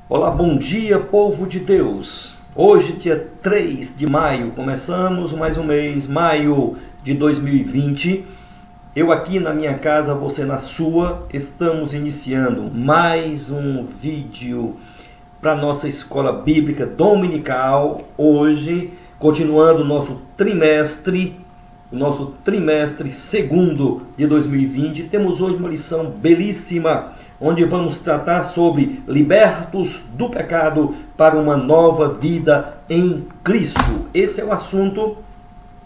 Olá, bom dia, povo de Deus. Hoje, dia 3 de maio, começamos mais um mês, maio de 2020. Eu aqui na minha casa, você na sua, estamos iniciando mais um vídeo para a nossa escola bíblica dominical. Hoje, continuando o nosso trimestre segundo de 2020, temos hoje uma lição belíssima, onde vamos tratar sobre libertos do pecado para uma nova vida em Cristo. Esse é o assunto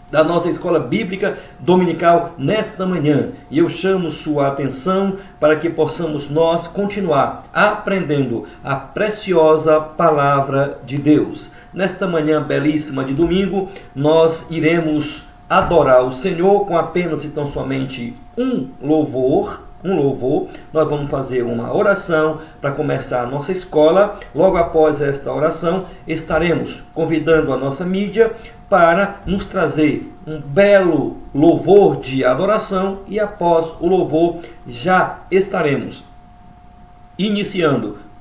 da nossa escola bíblica dominical nesta manhã. E eu chamo sua atenção para que possamos nós continuar aprendendo a preciosa palavra de Deus. Nesta manhã belíssima de domingo, nós iremos adorar o Senhor com apenas e tão somente um louvor. Nós vamos fazer uma oração para começar a nossa escola. Logo após esta oração, estaremos convidando a nossa mídia para nos trazer um belo louvor de adoração, e após o louvor já estaremos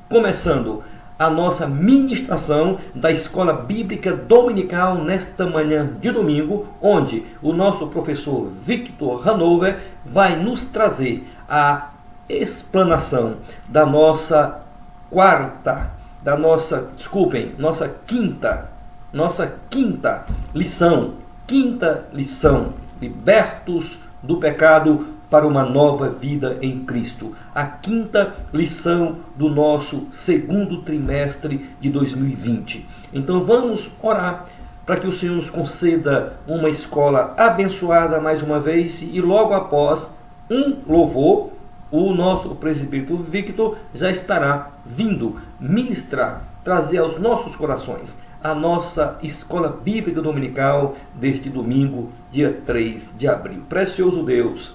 começando a nossa ministração da escola bíblica dominical nesta manhã de domingo, onde o nosso professor Victor Hanover vai nos trazer a explanação da nossa quinta lição, libertos do pecado para uma nova vida em Cristo. A quinta lição do nosso segundo trimestre de 2020. Então vamos orar para que o Senhor nos conceda uma escola abençoada mais uma vez, e logo após um louvor, o nosso presbítero Victor já estará vindo ministrar, trazer aos nossos corações a nossa escola bíblica dominical deste domingo, dia 3 de abril. Precioso Deus,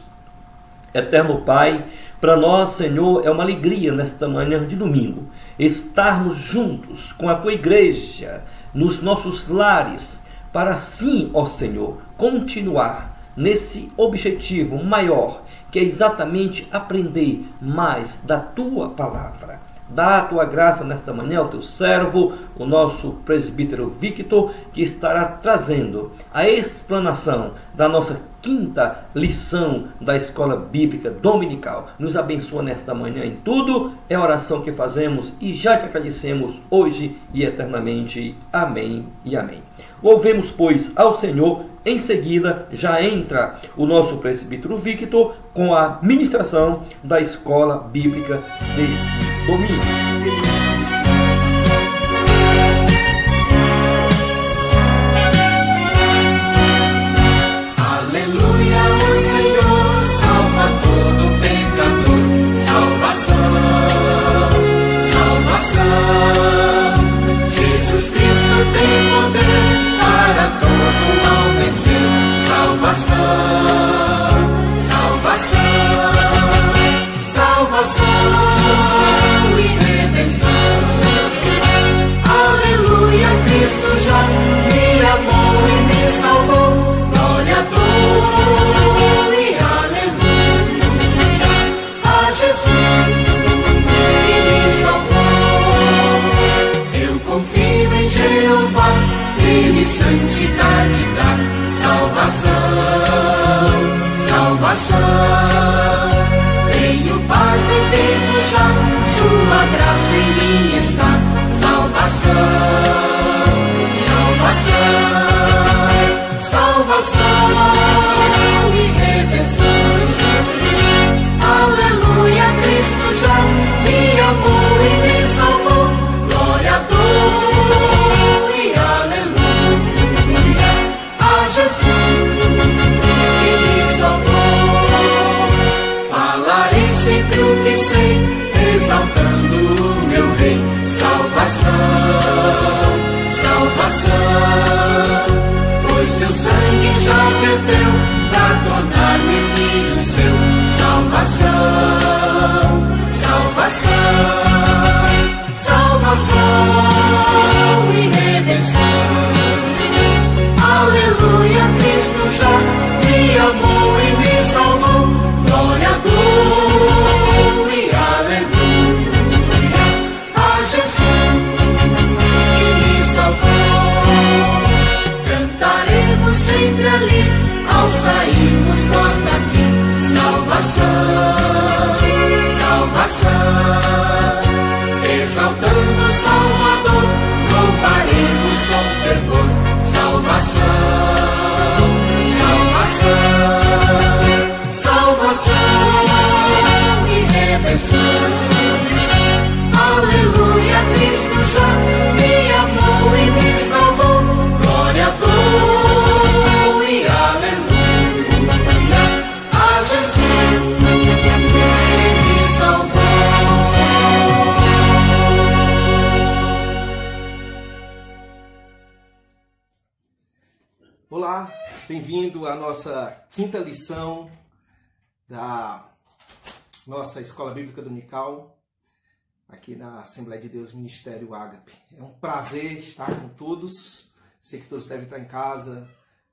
eterno Pai, para nós, Senhor, é uma alegria nesta manhã de domingo estarmos juntos com a Tua igreja nos nossos lares, para assim, ó Senhor, continuar nesse objetivo maior, que é exatamente aprender mais da Tua palavra. Dá a Tua graça nesta manhã ao Teu servo, o nosso presbítero Victor, que estará trazendo a explanação da nossa quinta lição da escola bíblica dominical. Nos abençoa nesta manhã em tudo, é a oração que fazemos e já te agradecemos hoje e eternamente. Amém e amém. Louvemos, pois, ao Senhor. Em seguida, já entra o nosso presbítero Victor com a ministração da escola bíblica deste domingo. Santidade da salvação, tenho paz e vivo já, sua graça em mim está, salvação e redenção, aleluia, Cristo já me amou e me salvou, glória a Deus e aleluia. Jesus que me salvou, falarei sempre o que sei, exaltando o meu Rei. bem-vindo à nossa quinta lição da nossa Escola Bíblica Dominical, aqui na Assembleia de Deus Ministério Ágape. É um prazer estar com todos. Sei que todos devem estar em casa,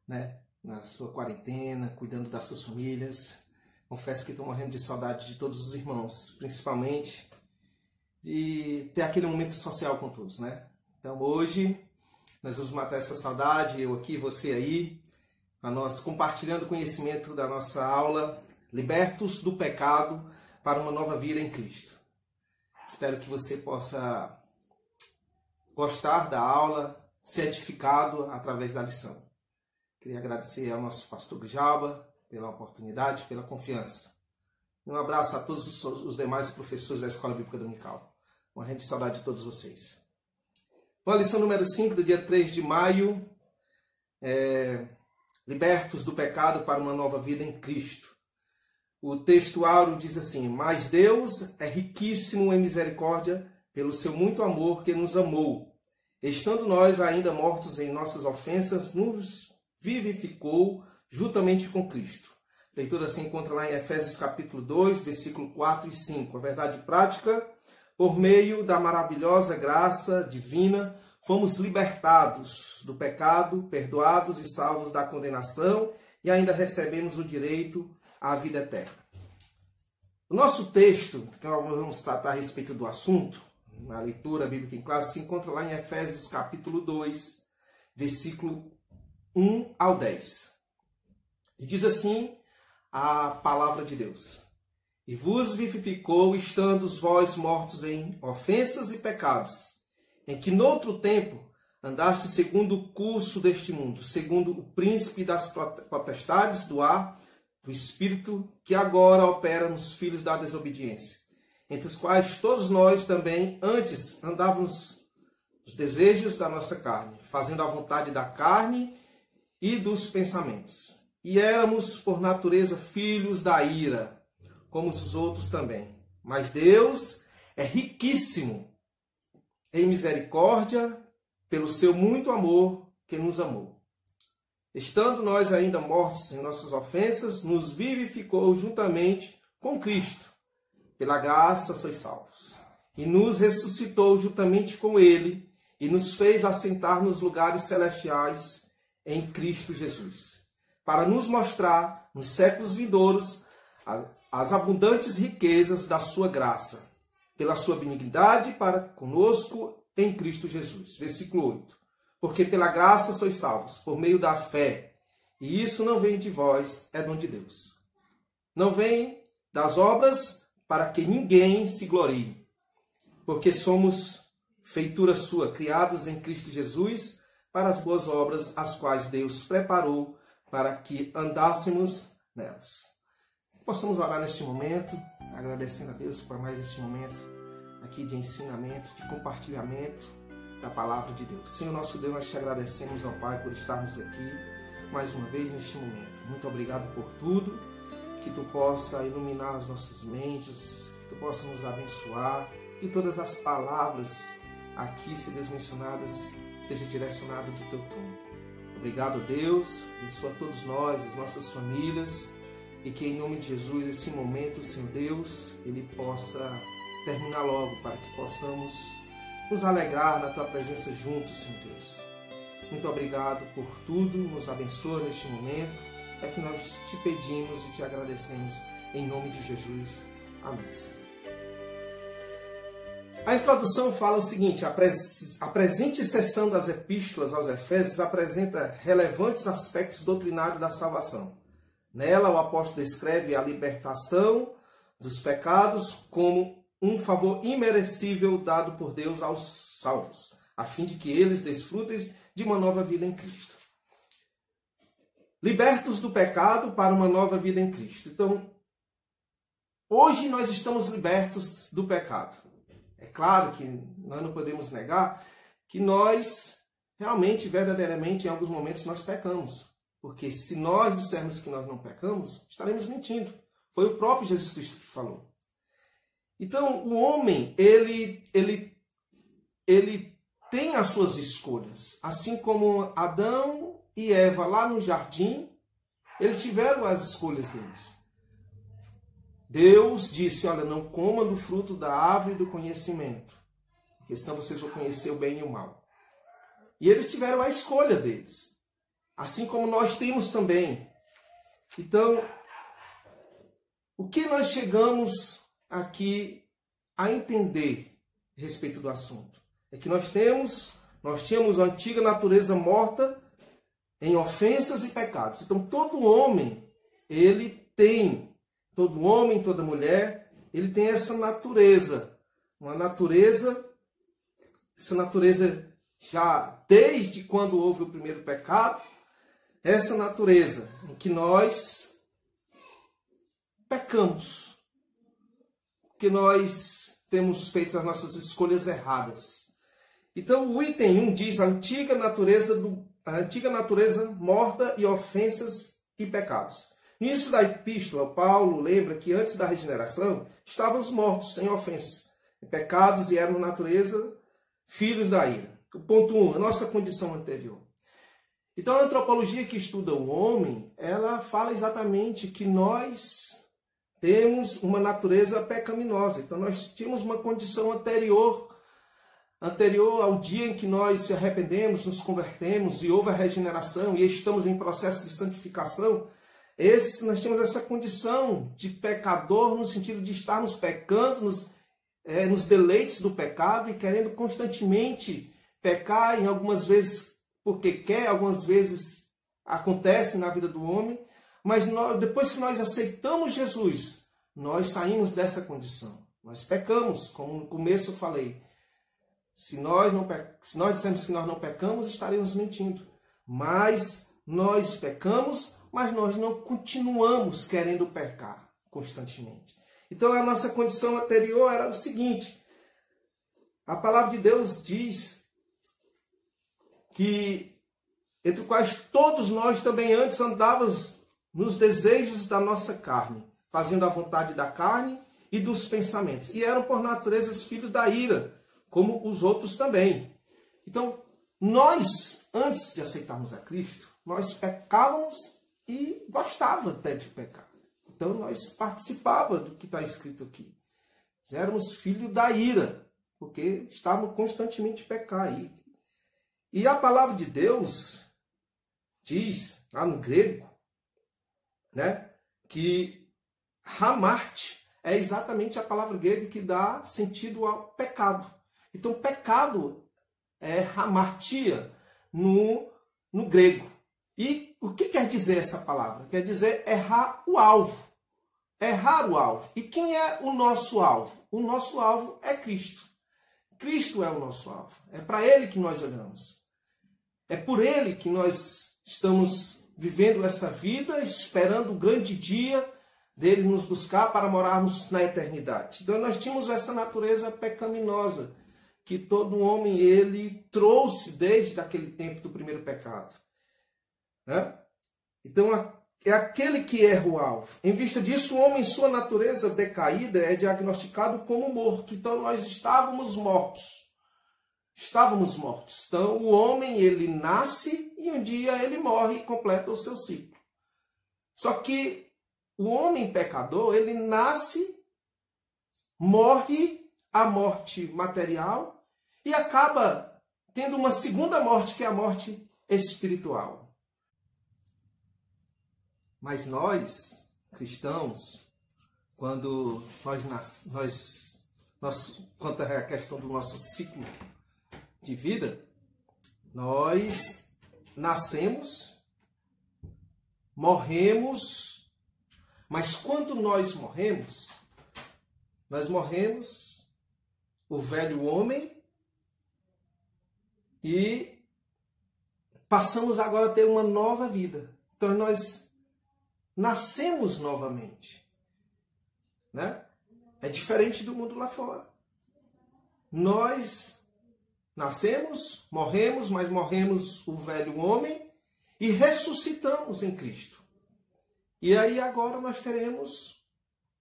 né, na sua quarentena, cuidando das suas famílias. Confesso que estou morrendo de saudade de todos os irmãos, principalmente de ter aquele momento social com todos, né? Então hoje nós vamos matar essa saudade, eu aqui, você aí, compartilhando conhecimento da nossa aula Libertos do Pecado para uma Nova Vida em Cristo. Espero que você possa gostar da aula, ser edificado através da lição. Queria agradecer ao nosso pastor Grijalba pela oportunidade, pela confiança. Um abraço a todos os demais professores da Escola Bíblica Dominical. Morrendo de saudade de todos vocês. Bom, a lição número 5, do dia 3 de maio, Libertos do Pecado para uma Nova Vida em Cristo. O texto áureo diz assim: mas Deus é riquíssimo em misericórdia pelo seu muito amor que nos amou. Estando nós ainda mortos em nossas ofensas, nos vivificou juntamente com Cristo. A leitura se encontra lá em Efésios capítulo 2, versículo 4 e 5. A verdade prática: por meio da maravilhosa graça divina, fomos libertados do pecado, perdoados e salvos da condenação, e ainda recebemos o direito à vida eterna. O nosso texto, que nós vamos tratar a respeito do assunto, na leitura bíblica em classe, se encontra lá em Efésios capítulo 2, versículo 1 ao 10. E diz assim a palavra de Deus: e vos vivificou, estando vós mortos em ofensas e pecados, em que noutro tempo andaste segundo o curso deste mundo, segundo o príncipe das potestades do ar, do espírito que agora opera nos filhos da desobediência, entre os quais todos nós também antes andávamos nos desejos da nossa carne, fazendo a vontade da carne e dos pensamentos. E éramos, por natureza, filhos da ira, como os outros também. Mas Deus é riquíssimo em misericórdia pelo seu muito amor que nos amou. Estando nós ainda mortos em nossas ofensas, nos vivificou juntamente com Cristo. Pela graça sois salvos. E nos ressuscitou juntamente com Ele e nos fez assentar nos lugares celestiais em Cristo Jesus, para nos mostrar nos séculos vindouros as abundantes riquezas da sua graça, pela sua benignidade para conosco em Cristo Jesus. Versículo 8. Porque pela graça sois salvos, por meio da fé. E isso não vem de vós, é dom de Deus. Não vem das obras, para que ninguém se glorie. Porque somos feitura sua, criados em Cristo Jesus, para as boas obras, as quais Deus preparou para que andássemos nelas. Possamos orar neste momento, agradecendo a Deus por mais este momento aqui de ensinamento, de compartilhamento da palavra de Deus. Senhor nosso Deus, nós te agradecemos, ó Pai, por estarmos aqui mais uma vez neste momento. Muito obrigado por tudo, que Tu possa iluminar as nossas mentes, que Tu possa nos abençoar, e todas as palavras aqui, se Deus mencionadas, seja direcionado do Teu tom. Obrigado, Deus, abençoa todos nós, as nossas famílias, e que em nome de Jesus, esse momento, Senhor Deus, ele possa terminar logo, para que possamos nos alegrar na Tua presença juntos, Senhor Deus. Muito obrigado por tudo, nos abençoa neste momento, é que nós te pedimos e te agradecemos em nome de Jesus. Amém, Senhor. A introdução fala o seguinte: a presente seção das epístolas aos Efésios apresenta relevantes aspectos doutrinários da salvação. Nela, o apóstolo descreve a libertação dos pecados como um favor imerecível dado por Deus aos salvos, a fim de que eles desfrutem de uma nova vida em Cristo. Libertos do pecado para uma nova vida em Cristo. Então, hoje nós estamos libertos do pecado. É claro que nós não podemos negar que nós, realmente, verdadeiramente, em alguns momentos, nós pecamos. Porque se nós dissermos que nós não pecamos, estaremos mentindo. Foi o próprio Jesus Cristo que falou. Então, o homem, ele tem as suas escolhas. Assim como Adão e Eva lá no jardim, eles tiveram as escolhas deles. Deus disse, olha, não coma do fruto da árvore do conhecimento, porque senão vocês vão conhecer o bem e o mal. E eles tiveram a escolha deles, assim como nós temos também. Então, o que nós chegamos aqui a entender a respeito do assunto? É que nós tínhamos a antiga natureza morta em ofensas e pecados. Então, todo homem, toda mulher, ele tem essa natureza. Essa natureza já desde quando houve o primeiro pecado, essa natureza em que nós pecamos, que nós temos feito as nossas escolhas erradas. Então, o item 1 diz a antiga natureza morta e ofensas e pecados. No início da epístola, Paulo lembra que antes da regeneração, estávamos mortos em ofensas, em pecados e éramos natureza filhos da ira. O ponto 1, a nossa condição anterior. Então, a antropologia que estuda o homem, ela fala exatamente que nós temos uma natureza pecaminosa. Então, nós tínhamos uma condição anterior ao dia em que nós se arrependemos, nos convertemos e houve a regeneração e estamos em processo de santificação. Nós temos essa condição de pecador no sentido de estarmos pecando, nos deleites do pecado e querendo constantemente pecar, em algumas vezes porque quer, algumas vezes acontece na vida do homem, mas depois que nós aceitamos Jesus, nós saímos dessa condição. Nós pecamos, como no começo eu falei. Se nós dissermos que nós não pecamos, estaremos mentindo. Mas nós pecamos, mas nós não continuamos querendo pecar constantemente. Então a nossa condição anterior era o seguinte: a palavra de Deus diz que entre os quais todos nós também antes andávamos nos desejos da nossa carne, fazendo a vontade da carne e dos pensamentos. E eram por natureza filhos da ira, como os outros também. Então, nós, antes de aceitarmos a Cristo, nós pecávamos e gostava até de pecar. Então, nós participávamos do que está escrito aqui. Éramos filhos da ira, porque estávamos constantemente pecando. E a palavra de Deus diz, lá no grego, que hamart é exatamente a palavra grega que dá sentido ao pecado. Então, pecado é hamartia no grego. E o que quer dizer essa palavra? Quer dizer errar o alvo. Errar o alvo. E quem é o nosso alvo? O nosso alvo é Cristo. Cristo é o nosso alvo. É para Ele que nós olhamos. É por Ele que nós estamos vivendo essa vida, esperando o grande dia dele nos buscar para morarmos na eternidade. Então nós tínhamos essa natureza pecaminosa que todo homem ele trouxe desde aquele tempo do primeiro pecado. Então é aquele que erra o alvo. Em vista disso, o homem em sua natureza decaída é diagnosticado como morto. Então nós estávamos mortos. Estávamos mortos. Então o homem ele nasce e um dia ele morre e completa o seu ciclo. Só que o homem pecador, ele nasce, morre a morte material e acaba tendo uma segunda morte, que é a morte espiritual. Mas nós, cristãos, quando quanto à questão do nosso ciclo de vida, nós nascemos, morremos, mas quando nós morremos o velho homem e passamos agora a ter uma nova vida. Então nós nascemos novamente, É diferente do mundo lá fora. Nós nascemos, morremos, mas morremos o velho homem e ressuscitamos em Cristo. E aí agora nós teremos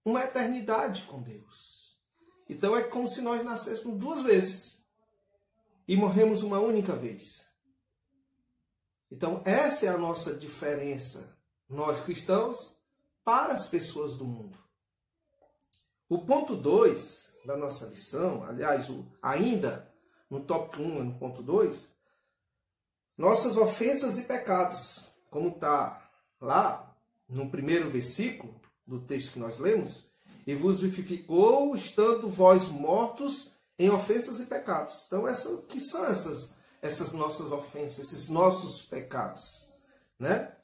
uma eternidade com Deus. Então é como se nós nascêssemos duas vezes e morremos uma única vez. Então, essa é a nossa diferença, nós cristãos, para as pessoas do mundo. O ponto 2 da nossa lição, aliás, ainda no tópico 1, no ponto 2, nossas ofensas e pecados, como está lá no primeiro versículo do texto que nós lemos, e vos vivificou, estando vós mortos em ofensas e pecados. Então, o que são essas nossas ofensas, esses nossos pecados, né?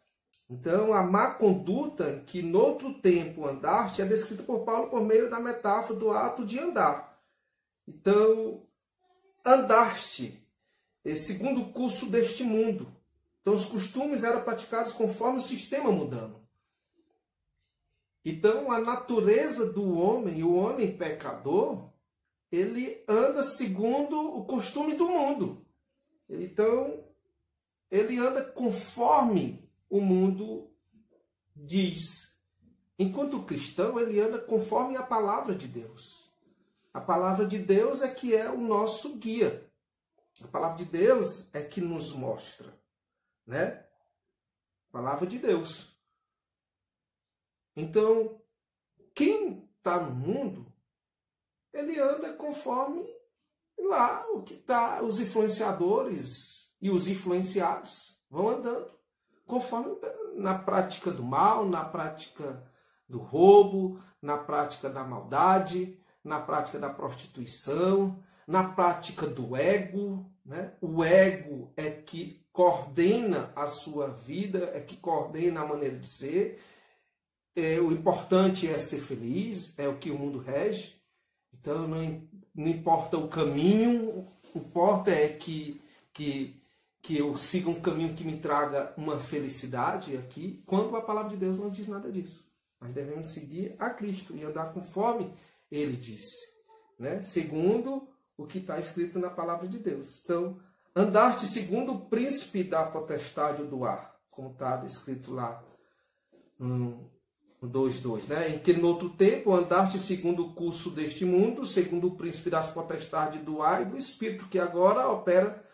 Então, a má conduta que noutro tempo andaste é descrita por Paulo por meio da metáfora do ato de andar. Então, andaste, segundo o curso deste mundo. Então, os costumes eram praticados conforme o sistema mundano. Então, a natureza do homem, o homem pecador, ele anda segundo o costume do mundo. Então, ele anda conforme o mundo diz. Enquanto cristão, ele anda conforme a palavra de Deus. A palavra de Deus é que é o nosso guia. A palavra de Deus é que nos mostra, né? A palavra de Deus. Então, quem está no mundo, ele anda conforme lá o que está, os influenciadores e os influenciados vão andando conforme na prática do mal, na prática do roubo, na prática da maldade, na prática da prostituição, na prática do ego, né? O ego é que coordena a sua vida, é que coordena a maneira de ser. O importante é ser feliz, é o que o mundo rege. Então não importa o caminho, o que importa é que eu siga um caminho que me traga uma felicidade aqui, quando a palavra de Deus não diz nada disso. Nós devemos seguir a Cristo e andar conforme Ele disse, né? Segundo o que está escrito na palavra de Deus. Então, andaste segundo o príncipe da potestade do ar, como está escrito lá no 2:2, né? Em que no outro tempo andaste segundo o curso deste mundo, segundo o príncipe das potestades do ar e do espírito, que agora opera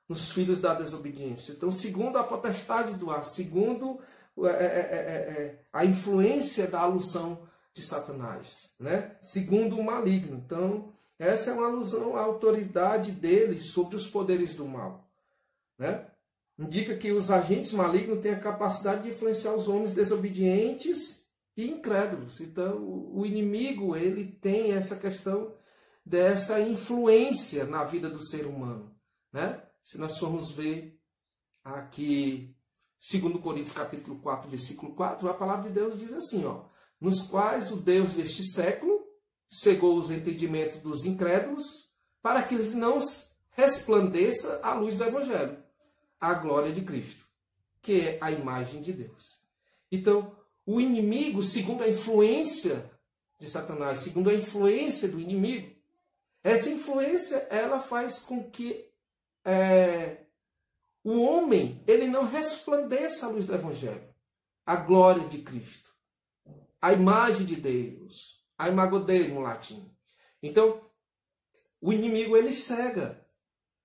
nos filhos da desobediência. Então, segundo a potestade do ar, segundo a influência da alusão de Satanás, né? Segundo o maligno. Então, essa é uma alusão à autoridade dele sobre os poderes do mal, né? Indica que os agentes malignos têm a capacidade de influenciar os homens desobedientes e incrédulos. Então, o inimigo, ele tem essa questão dessa influência na vida do ser humano, né? Se nós formos ver aqui, 2 Coríntios capítulo 4, versículo 4, a palavra de Deus diz assim, ó: nos quais o Deus deste século cegou os entendimentos dos incrédulos, para que eles não resplandeça a luz do Evangelho, a glória de Cristo, que é a imagem de Deus. Então, o inimigo, segundo a influência de Satanás, segundo a influência do inimigo, essa influência, ela faz com que o homem, ele não resplandeça a luz do Evangelho, a glória de Cristo, a imagem de Deus, a imago Dei no latim. Então, o inimigo, ele cega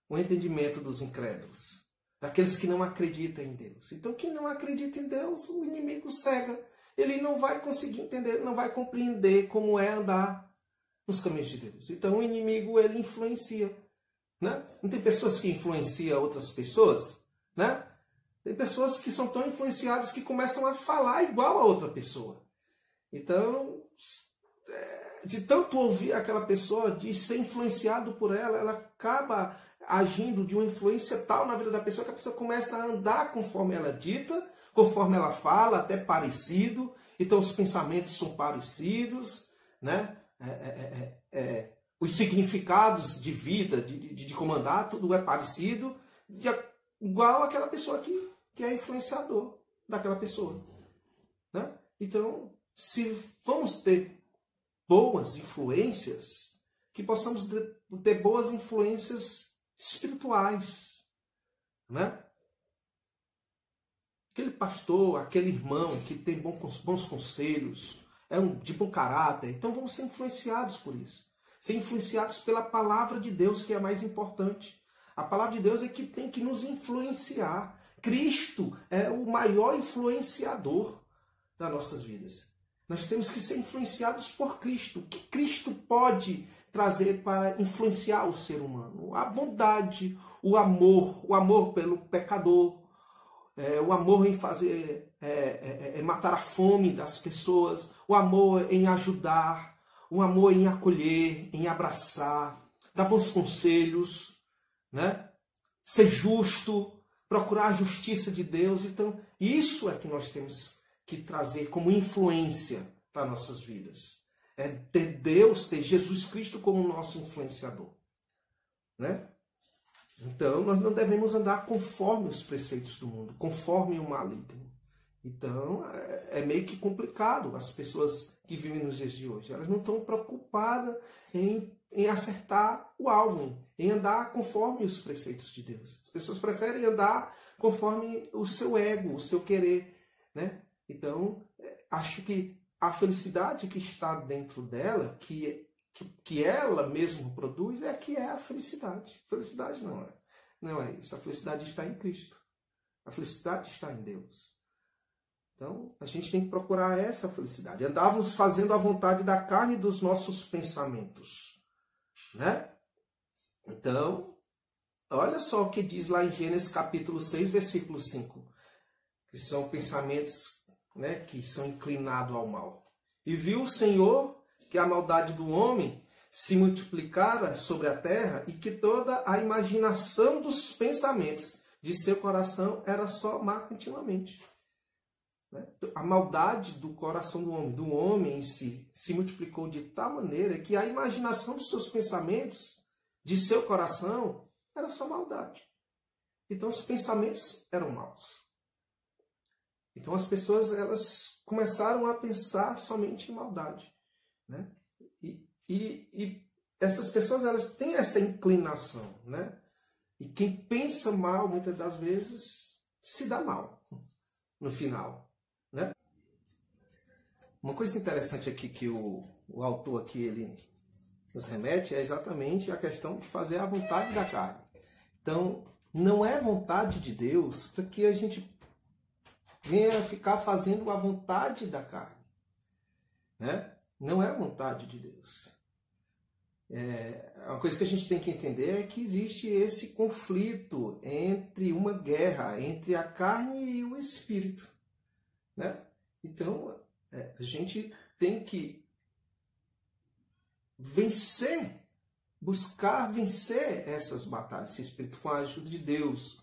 o entendimento dos incrédulos, daqueles que não acreditam em Deus. Então, quem não acredita em Deus, o inimigo cega. Ele não vai conseguir entender, não vai compreender como é andar nos caminhos de Deus. Então, o inimigo, ele influencia, né? Não tem pessoas que influenciam outras pessoas, né? Tem pessoas que são tão influenciadas que começam a falar igual a outra pessoa. Então, de tanto ouvir aquela pessoa, de ser influenciado por ela, ela acaba agindo de uma influência tal na vida da pessoa que a pessoa começa a andar conforme ela dita, conforme ela fala, até parecido. Então os pensamentos são parecidos, né? Os significados de vida, de comandar, tudo é parecido, igual aquela pessoa que é influenciador daquela pessoa, né? Então, se vamos ter boas influências, que possamos ter boas influências espirituais, né? Aquele pastor, aquele irmão que tem bons conselhos, de bom caráter, então vamos ser influenciados por isso. Ser influenciados pela palavra de Deus, que é a mais importante. A palavra de Deus é que tem que nos influenciar, Cristo é o maior influenciador das nossas vidas. Nós temos que ser influenciados por Cristo. O que Cristo pode trazer para influenciar o ser humano? A bondade, o amor pelo pecador, o amor em fazer, matar a fome das pessoas, o amor em ajudar, o amor em acolher, em abraçar, dar bons conselhos, né? Ser justo, procurar a justiça de Deus. Então, isso é que nós temos que trazer como influência para nossas vidas. É ter Deus, ter Jesus Cristo como nosso influenciador, né? Então, nós não devemos andar conforme os preceitos do mundo, conforme o maligno. Então, é meio que complicado as pessoas que vivem nos dias de hoje. Elas não estão preocupadas em acertar o alvo, em andar conforme os preceitos de Deus. As pessoas preferem andar conforme o seu ego, o seu querer, né? Então, acho que a felicidade que está dentro dela, que ela mesma produz, é que é a felicidade. Felicidade não é isso. A felicidade está em Cristo. A felicidade está em Deus. Então, a gente tem que procurar essa felicidade. Andávamos fazendo a vontade da carne e dos nossos pensamentos, né? Então, olha só o que diz lá em Gênesis capítulo 6, versículo 5. Que são pensamentos, né, que são inclinados ao mal. E viu o Senhor que a maldade do homem se multiplicara sobre a terra e que toda a imaginação dos pensamentos de seu coração era só má continuamente. A maldade do coração do homem em si, se multiplicou de tal maneira que a imaginação dos seus pensamentos, de seu coração, era só maldade. Então os pensamentos eram maus. Então as pessoas, elas começaram a pensar somente em maldade, né? E essas pessoas, elas têm essa inclinação, né? E quem pensa mal, muitas das vezes, se dá mal no final, né? Uma coisa interessante aqui que o autor aqui ele nos remete é exatamente a questão de fazer a vontade da carne. Então, não é vontade de Deus para que a gente venha ficar fazendo a vontade da carne, né? Não é a vontade de Deus. Uma coisa que a gente tem que entender é que existe esse conflito entre uma guerra entre a carne e o espírito, né? Então, a gente tem que buscar vencer essas batalhas, esse espírito, com a ajuda de Deus,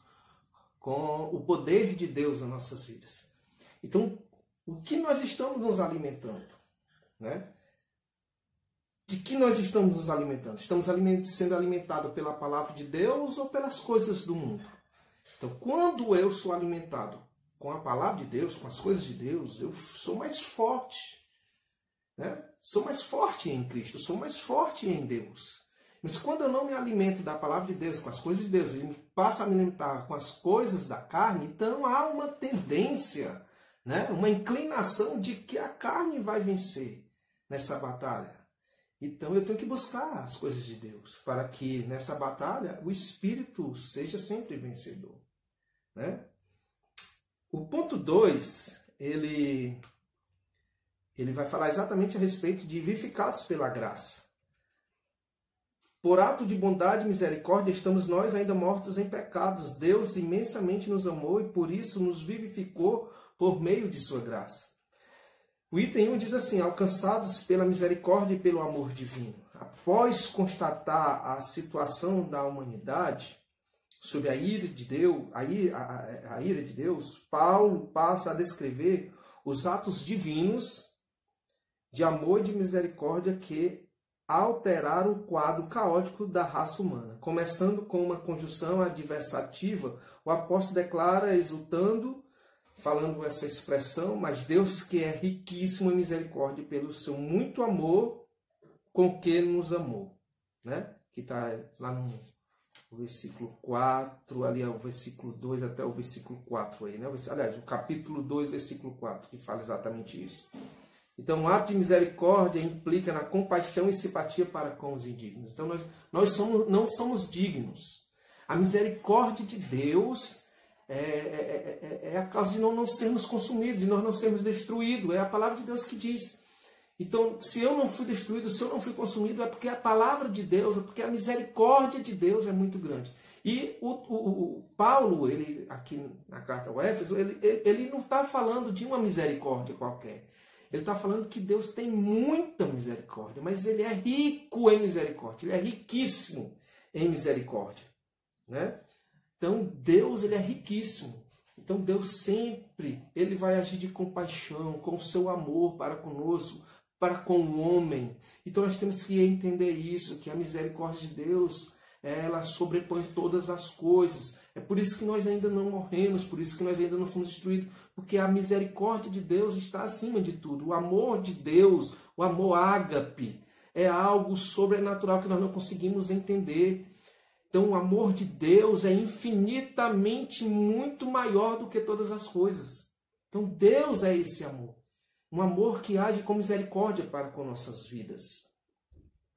com o poder de Deus nas nossas vidas. Então, o que nós estamos nos alimentando, né? De que nós estamos nos alimentando? Estamos sendo alimentados pela palavra de Deus ou pelas coisas do mundo? Então, quando eu sou alimentado com a palavra de Deus, com as coisas de Deus, eu sou mais forte, né? Sou mais forte em Cristo, sou mais forte em Deus. Mas quando eu não me alimento da palavra de Deus, com as coisas de Deus, e me passo a me alimentar com as coisas da carne, então há uma tendência, né? Uma inclinação de que a carne vai vencer nessa batalha. Então eu tenho que buscar as coisas de Deus, para que nessa batalha o Espírito seja sempre vencedor, né? O ponto 2, ele vai falar exatamente a respeito de vivificados pela graça. Por ato de bondade e misericórdia estamos nós ainda mortos em pecados. Deus imensamente nos amou e por isso nos vivificou por meio de sua graça. O item 1 diz assim: alcançados pela misericórdia e pelo amor divino. Após constatar a situação da humanidade sob a ira de Deus, a ira de Deus, Paulo passa a descrever os atos divinos de amor e de misericórdia que alteraram o quadro caótico da raça humana. Começando com uma conjunção adversativa, o apóstolo declara, exultando, falando essa expressão: mas Deus, que é riquíssimo em misericórdia, pelo seu muito amor com que nos amou, né? Que está lá no versículo 4, ali é o versículo 2 até o versículo 4 aí, né? Aliás, o capítulo 2, versículo 4, que fala exatamente isso. Então, o ato de misericórdia implica na compaixão e simpatia para com os indignos. Então, nós não somos dignos. A misericórdia de Deus é a causa de nós não sermos consumidos, de nós não sermos destruídos. É a palavra de Deus que diz. Então, se eu não fui destruído, se eu não fui consumido, é porque a palavra de Deus, é porque a misericórdia de Deus é muito grande. E o Paulo, ele aqui na carta ao Éfeso, ele não está falando de uma misericórdia qualquer. Ele está falando que Deus tem muita misericórdia, mas ele é rico em misericórdia, ele é riquíssimo em misericórdia, né? Então, Deus, ele é riquíssimo. Então, Deus sempre, ele vai agir de compaixão, com o seu amor para conosco, para com o homem. Então, nós temos que entender isso, que a misericórdia de Deus, ela sobrepõe todas as coisas. É por isso que nós ainda não morremos, por isso que nós ainda não fomos destruídos, porque a misericórdia de Deus está acima de tudo. O amor de Deus, o amor ágape, é algo sobrenatural que nós não conseguimos entender. Então, o amor de Deus é infinitamente muito maior do que todas as coisas. Então, Deus é esse amor. Um amor que age com misericórdia para com nossas vidas.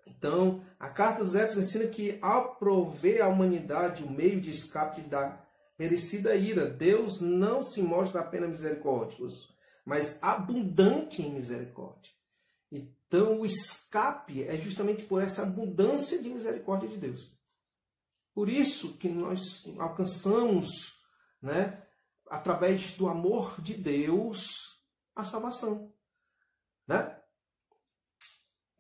Então, a carta aos Éfesos ensina que, ao prover à humanidade o meio de escape da merecida ira, Deus não se mostra apenas misericordioso, mas abundante em misericórdia. Então, o escape é justamente por essa abundância de misericórdia de Deus. Por isso que nós alcançamos, né, através do amor de Deus, a salvação, né?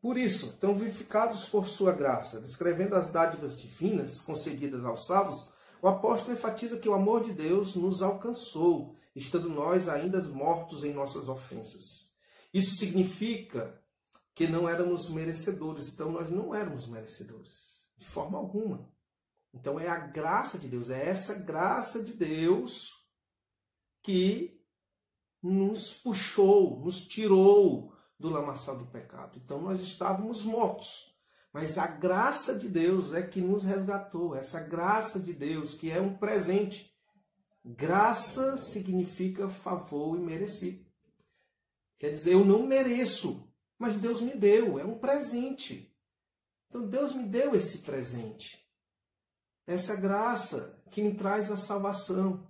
Por isso, então, vivificados por sua graça, descrevendo as dádivas divinas concedidas aos salvos, o apóstolo enfatiza que o amor de Deus nos alcançou, estando nós ainda mortos em nossas ofensas. Isso significa que não éramos merecedores. Então, nós não éramos merecedores, de forma alguma. Então, é a graça de Deus, é essa graça de Deus que nos puxou, nos tirou do lamaçal do pecado. Então, nós estávamos mortos. Mas a graça de Deus é que nos resgatou. Essa graça de Deus, que é um presente. Graça significa favor imerecido. Quer dizer, eu não mereço, mas Deus me deu. É um presente. Então, Deus me deu esse presente. Essa graça que me traz a salvação.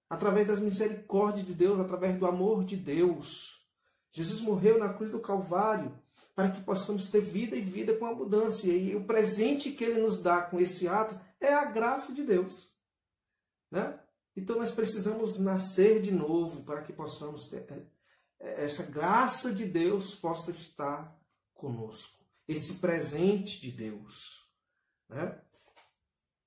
Através das misericórdias de Deus, através do amor de Deus. Jesus morreu na cruz do Calvário para que possamos ter vida e vida com abundância. E o presente que Ele nos dá com esse ato é a graça de Deus, né? Então nós precisamos nascer de novo para que possamos ter essa graça de Deus possa estar conosco. Esse presente de Deus, né?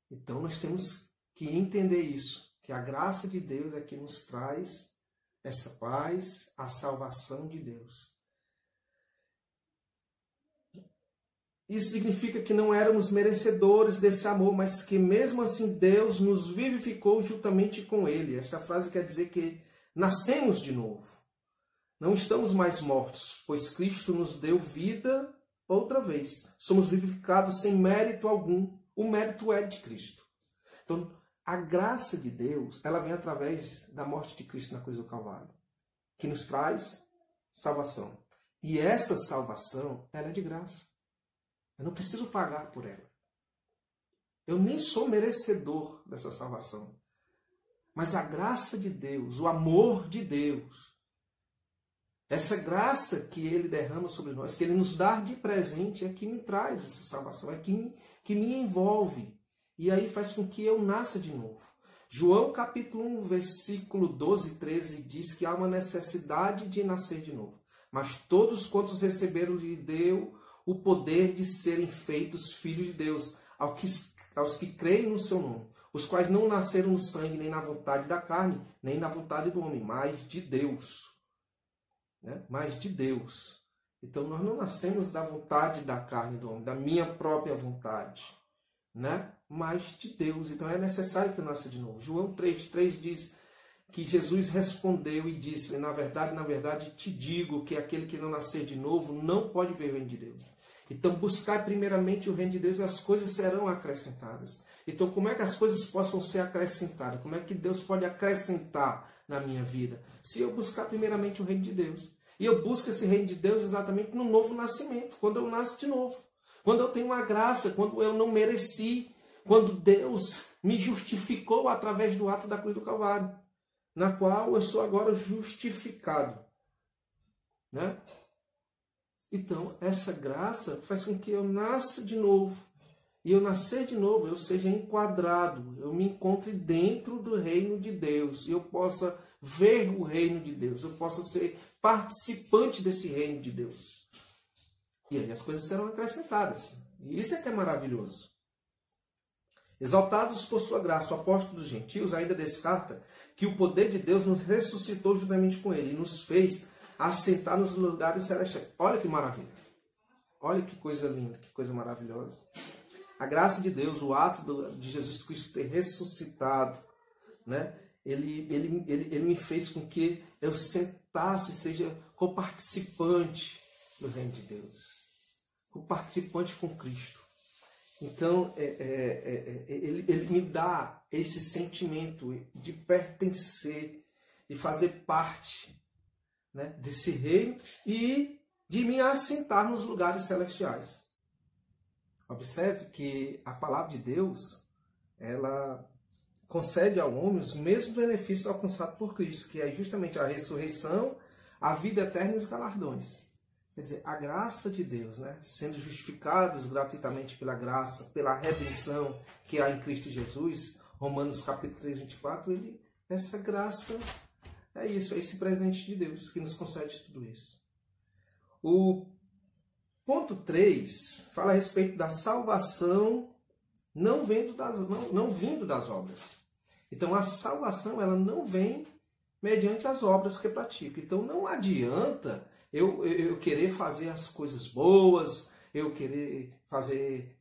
Então nós temos que entender isso, que a graça de Deus é que nos traz essa paz, a salvação de Deus. Isso significa que não éramos merecedores desse amor, mas que mesmo assim Deus nos vivificou juntamente com Ele. Esta frase quer dizer que nascemos de novo. Não estamos mais mortos, pois Cristo nos deu vida outra vez. Somos vivificados sem mérito algum. O mérito é de Cristo. Então, a graça de Deus, ela vem através da morte de Cristo na cruz do Calvário, que nos traz salvação. E essa salvação, ela é de graça. Eu não preciso pagar por ela. Eu nem sou merecedor dessa salvação. Mas a graça de Deus, o amor de Deus, essa graça que Ele derrama sobre nós, que Ele nos dá de presente, é que me traz essa salvação, é que me envolve. E aí faz com que eu nasça de novo. João capítulo 1, versículo 12 e 13 diz que há uma necessidade de nascer de novo. Mas todos quantos receberam lhe deu o poder de serem feitos filhos de Deus, aos que creem no seu nome, os quais não nasceram no sangue, nem na vontade da carne, nem na vontade do homem, mas de Deus. Né? Mas de Deus. Então nós não nascemos da vontade da carne do homem, da minha própria vontade, né? Mas de Deus. Então é necessário que eu nasça de novo. João 3,3 diz que Jesus respondeu e disse: na verdade, te digo que aquele que não nascer de novo não pode ver o reino de Deus. Então buscar primeiramente o reino de Deus e as coisas serão acrescentadas. Então como é que as coisas possam ser acrescentadas? Como é que Deus pode acrescentar na minha vida? Se eu buscar primeiramente o reino de Deus. E eu busco esse reino de Deus exatamente no novo nascimento, quando eu nasço de novo. Quando eu tenho uma graça, quando eu não mereci, quando Deus me justificou através do ato da cruz do Calvário, na qual eu sou agora justificado, né? Então, essa graça faz com que eu nasça de novo. E eu nascer de novo, eu seja enquadrado, eu me encontre dentro do reino de Deus, e eu possa ver o reino de Deus, eu possa ser participante desse reino de Deus. E aí as coisas serão acrescentadas. E isso é que é maravilhoso. Exaltados por sua graça, o apóstolo dos gentios ainda descarta que o poder de Deus nos ressuscitou juntamente com ele e nos fez assentar nos lugares celestiais. Olha que maravilha. Olha que coisa linda, que coisa maravilhosa. A graça de Deus, o ato de Jesus Cristo ter ressuscitado, né? Ele me fez com que eu sentasse, seja coparticipante do reino de Deus. Coparticipante com Cristo. Então, ele me dá esse sentimento de pertencer, de fazer parte, né, desse reino e de me assentar nos lugares celestiais. Observe que a palavra de Deus, ela concede ao homem os mesmos benefícios alcançados por Cristo, que é justamente a ressurreição, a vida eterna e os galardões. Quer dizer, a graça de Deus, né, sendo justificados gratuitamente pela graça, pela redenção que há em Cristo Jesus, Romanos capítulo 3, 24, essa graça é isso, é esse presente de Deus que nos concede tudo isso. O ponto 3 fala a respeito da salvação não vindo das obras. Então a salvação ela não vem mediante as obras que eu pratico. Então não adianta eu querer fazer as coisas boas, eu querer fazer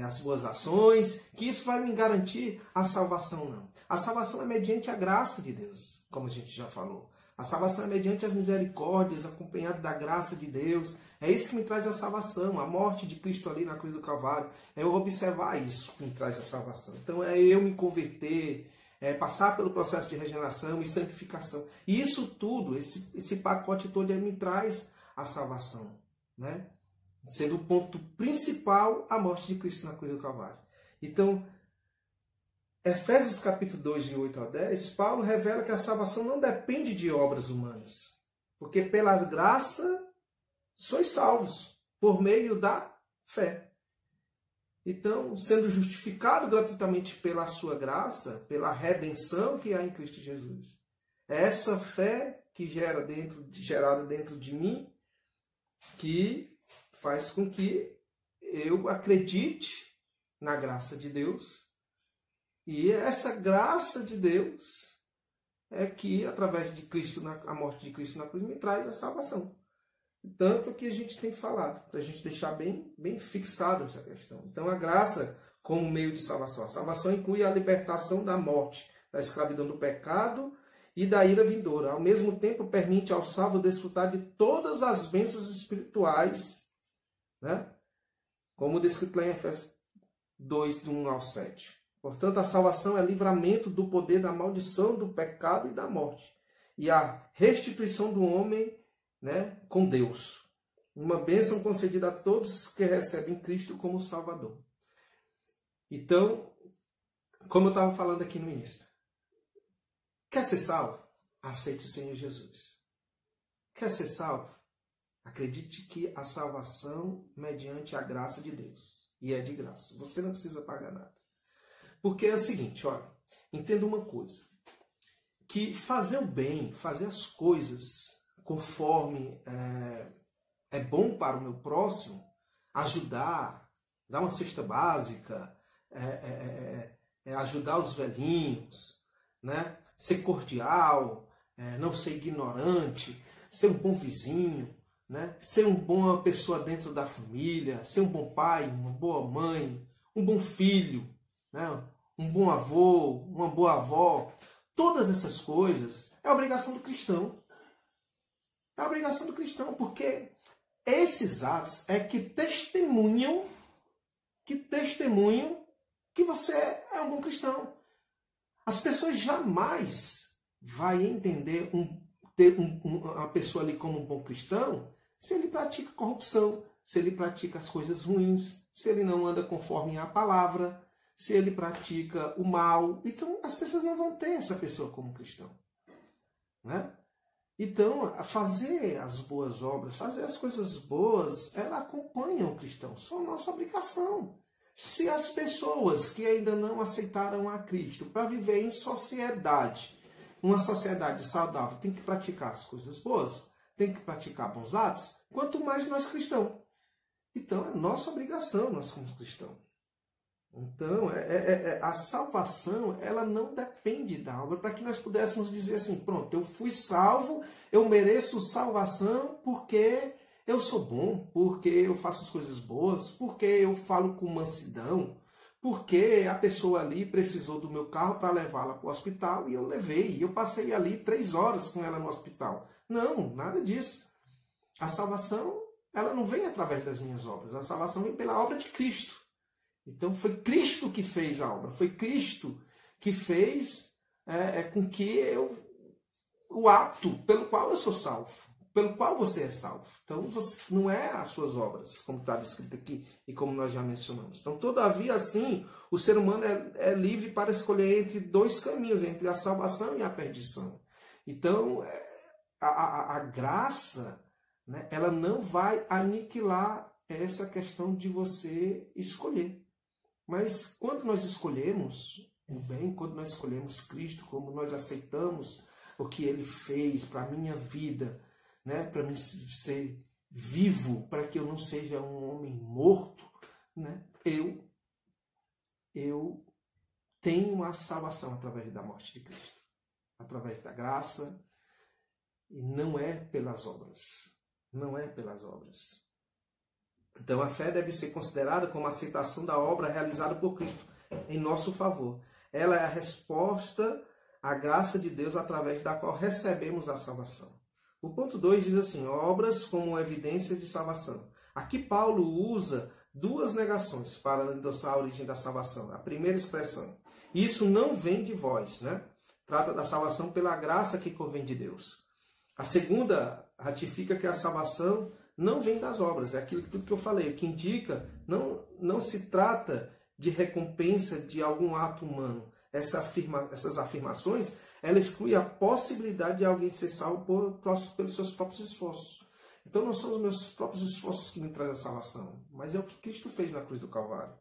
as boas ações, que isso vai me garantir a salvação, não. A salvação é mediante a graça de Deus, como a gente já falou. A salvação é mediante as misericórdias, acompanhado da graça de Deus. É isso que me traz a salvação, a morte de Cristo ali na cruz do Calvário. É eu observar isso que me traz a salvação. Então é eu me converter, passar pelo processo de regeneração e santificação. E isso tudo, esse pacote todo me traz a salvação, né? Sendo o ponto principal a morte de Cristo na cruz do Calvário. Então, Efésios capítulo 2, de 8 a 10, Paulo revela que a salvação não depende de obras humanas. Porque pela graça sois salvos, por meio da fé. Então, sendo justificado gratuitamente pela sua graça, pela redenção que há em Cristo Jesus. É essa fé que gerada dentro de mim, que faz com que eu acredite na graça de Deus. E essa graça de Deus é que, através de Cristo, a morte de Cristo na cruz, me traz a salvação. Tanto que a gente tem falado, para a gente deixar bem fixado essa questão. Então, a graça como meio de salvação. A salvação inclui a libertação da morte, da escravidão do pecado e da ira vindoura. Ao mesmo tempo, permite ao salvo desfrutar de todas as bênçãos espirituais, né? Como descrito lá em Efésios 2, do 1 ao 7. Portanto, a salvação é livramento do poder da maldição, do pecado e da morte. E a restituição do homem, né, com Deus. Uma bênção concedida a todos que recebem Cristo como Salvador. Então, como eu estava falando aqui no início, quer ser salvo? Aceite o Senhor Jesus. Quer ser salvo? Acredite que a salvação mediante a graça de Deus. E é de graça. Você não precisa pagar nada. Porque é o seguinte, olha, entenda uma coisa. Que fazer o bem, fazer as coisas conforme é bom para o meu próximo, ajudar, dar uma cesta básica, ajudar os velhinhos, né? Ser cordial, não ser ignorante, ser um bom vizinho, né? Ser uma boa pessoa dentro da família, ser um bom pai, uma boa mãe, um bom filho, né? Um bom avô, uma boa avó. Todas essas coisas é obrigação do cristão. É obrigação do cristão, porque esses atos é que testemunham que você é um bom cristão. As pessoas jamais vão entender a pessoa ali como um bom cristão se ele pratica corrupção, se ele pratica as coisas ruins, se ele não anda conforme a palavra, se ele pratica o mal, então as pessoas não vão ter essa pessoa como cristão, né? Então, fazer as boas obras, fazer as coisas boas, ela acompanha o cristão, são nossa obrigação. Se as pessoas que ainda não aceitaram a Cristo para viver em sociedade, uma sociedade saudável, tem que praticar as coisas boas, tem que praticar bons atos, quanto mais nós cristãos. Então, é nossa obrigação, nós somos cristãos. Então, a salvação, ela não depende da obra, para que nós pudéssemos dizer assim, pronto, eu fui salvo, eu mereço salvação porque eu sou bom, porque eu faço as coisas boas, porque eu falo com mansidão, porque a pessoa ali precisou do meu carro para levá-la para o hospital e eu levei, e eu passei ali 3 horas com ela no hospital. Não, nada disso. A salvação, ela não vem através das minhas obras, a salvação vem pela obra de Cristo. Então foi Cristo que fez a obra, foi Cristo que fez com que o ato pelo qual eu sou salvo, pelo qual você é salvo. Então não é as suas obras, como está descrito aqui e como nós já mencionamos. Então, todavia, assim, o ser humano é livre para escolher entre 2 caminhos, entre a salvação e a perdição. Então, a graça, né, ela não vai aniquilar essa questão de você escolher. Mas quando nós escolhemos o bem, quando nós escolhemos Cristo, como nós aceitamos o que Ele fez para a minha vida, né, para mim ser vivo, para que eu não seja um homem morto, né, eu tenho a salvação através da morte de Cristo, através da graça, e não é pelas obras. Não é pelas obras. Então a fé deve ser considerada como a aceitação da obra realizada por Cristo em nosso favor. Ela é a resposta à graça de Deus através da qual recebemos a salvação. O ponto 2 diz assim, obras como evidência de salvação. Aqui Paulo usa 2 negações para endossar a origem da salvação. A primeira expressão, isso não vem de vós, né? Trata da salvação pela graça que convém de Deus. A segunda ratifica que a salvação não vem das obras, é aquilo tudo que eu falei, o que indica, não se trata de recompensa de algum ato humano. Essas afirmações, ela exclui a possibilidade de alguém ser salvo pelos seus próprios esforços. Então não são os meus próprios esforços que me trazem a salvação, mas é o que Cristo fez na cruz do Calvário.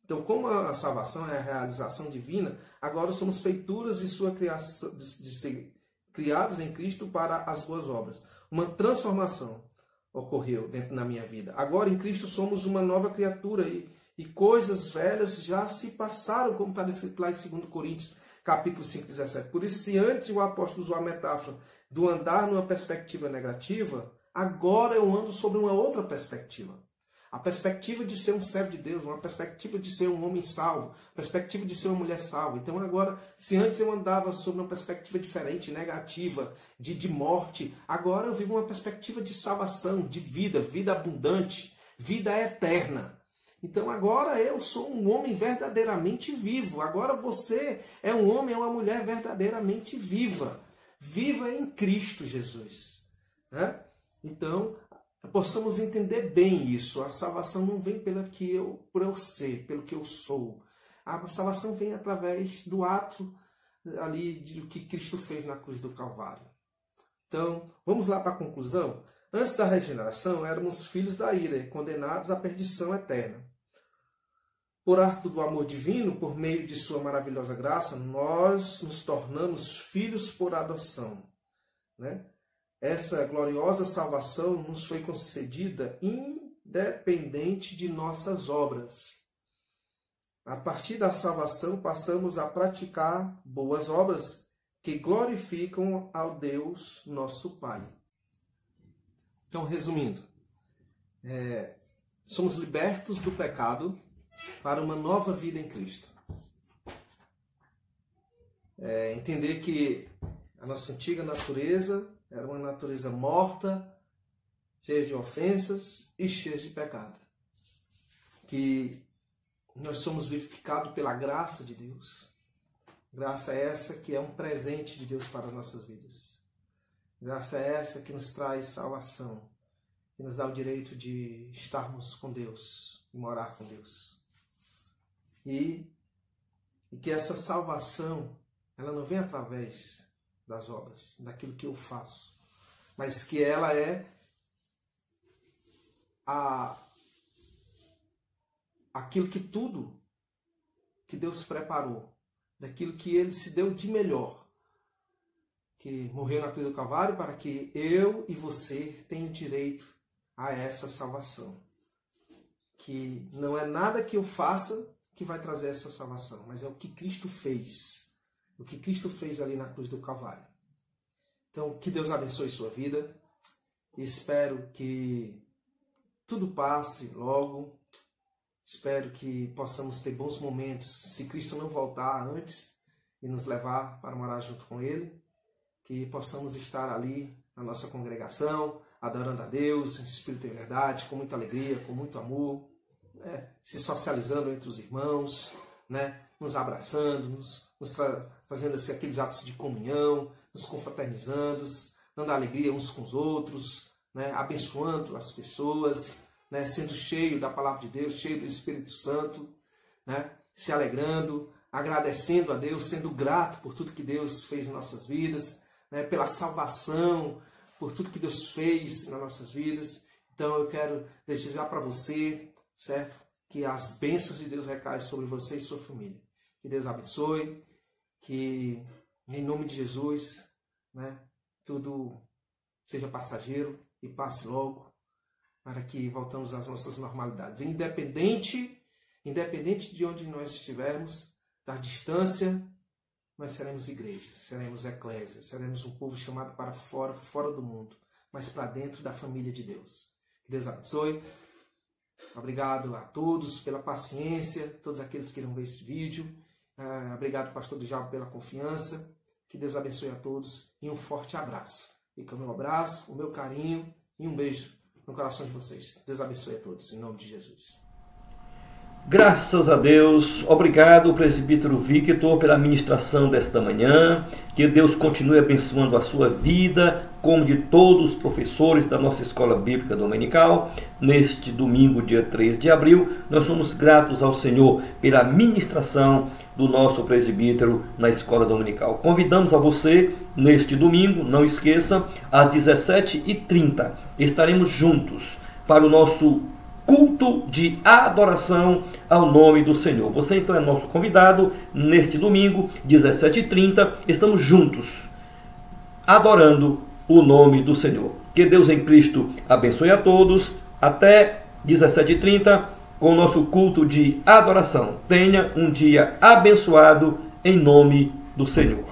Então, como a salvação é a realização divina, agora somos feituras de sua criação, de ser criados em Cristo para as boas obras. Uma transformação ocorreu dentro da minha vida. Agora em Cristo somos uma nova criatura e coisas velhas já se passaram, como está descrito lá em 2 Coríntios, capítulo 5, 17. Por isso, se antes o apóstolo usou a metáfora do andar numa perspectiva negativa, agora eu ando sobre uma outra perspectiva. A perspectiva de ser um servo de Deus, uma perspectiva de ser um homem salvo, perspectiva de ser uma mulher salva. Então agora, se antes eu andava sobre uma perspectiva diferente, negativa, de morte, agora eu vivo uma perspectiva de salvação, de vida, vida abundante, vida eterna. Então agora eu sou um homem verdadeiramente vivo. Agora você é um homem, é uma mulher verdadeiramente viva. Viva em Cristo Jesus. Né? Então, possamos entender bem isso. A salvação não vem por eu ser, pelo que eu sou. A salvação vem através do ato ali do que Cristo fez na cruz do Calvário. Então, vamos lá para a conclusão. Antes da regeneração, éramos filhos da ira e condenados à perdição eterna. Por ato do amor divino, por meio de sua maravilhosa graça, nós nos tornamos filhos por adoção, né? Essa gloriosa salvação nos foi concedida independente de nossas obras. A partir da salvação, passamos a praticar boas obras que glorificam ao Deus, nosso Pai. Então, resumindo, somos libertos do pecado para uma nova vida em Cristo. Entender que a nossa antiga natureza era uma natureza morta, cheia de ofensas e cheia de pecado. Que nós somos vivificados pela graça de Deus. Graça essa que é um presente de Deus para as nossas vidas. Graça essa que nos traz salvação, que nos dá o direito de estarmos com Deus e morar com Deus. E E que essa salvação, ela não vem através das obras, daquilo que eu faço, mas que ela é aquilo que tudo que Deus preparou, daquilo que Ele se deu de melhor, que morreu na cruz do Calvário para que eu e você tenham direito a essa salvação. Que não é nada que eu faça que vai trazer essa salvação, mas é o que Cristo fez. O que Cristo fez ali na cruz do Calvário. Então, que Deus abençoe sua vida. Espero que tudo passe logo. Espero que possamos ter bons momentos, se Cristo não voltar antes e nos levar para morar junto com Ele. Que possamos estar ali na nossa congregação, adorando a Deus, em espírito e verdade, com muita alegria, com muito amor, né? Se socializando entre os irmãos, né? Nos abraçando, fazendo assim, aqueles atos de comunhão, nos confraternizando, dando alegria uns com os outros, né? Abençoando as pessoas, né? Sendo cheio da palavra de Deus, cheio do Espírito Santo, né? Se alegrando, agradecendo a Deus, sendo grato por tudo que Deus fez em nossas vidas, né? Pela salvação, por tudo que Deus fez nas nossas vidas. Então eu quero desejar para você, certo? Que as bênçãos de Deus recaem sobre você e sua família. Que Deus abençoe, que em nome de Jesus, né, tudo seja passageiro e passe logo, para que voltamos às nossas normalidades. Independente de onde nós estivermos, da distância, nós seremos igreja, seremos eclésia, seremos um povo chamado para fora do mundo, mas para dentro da família de Deus. Que Deus abençoe. Obrigado a todos pela paciência, todos aqueles que irão ver esse vídeo. Obrigado, pastor Djalma, pela confiança. Que Deus abençoe a todos e um forte abraço. Fica o meu abraço, o meu carinho e um beijo no coração de vocês. Deus abençoe a todos, em nome de Jesus. Graças a Deus, obrigado, presbítero Victor, pela ministração desta manhã. Que Deus continue abençoando a sua vida, como de todos os professores da nossa Escola Bíblica Dominical. Neste domingo, dia 3 de abril, nós somos gratos ao Senhor pela ministração do nosso presbítero na Escola Dominical. Convidamos a você, neste domingo, não esqueça, às 17h30, estaremos juntos para o nosso culto de adoração ao nome do Senhor. Você então é nosso convidado neste domingo, 17h30, estamos juntos, adorando o nome do Senhor. Que Deus em Cristo abençoe a todos. Até 17h30 com o nosso culto de adoração. Tenha um dia abençoado em nome do Senhor.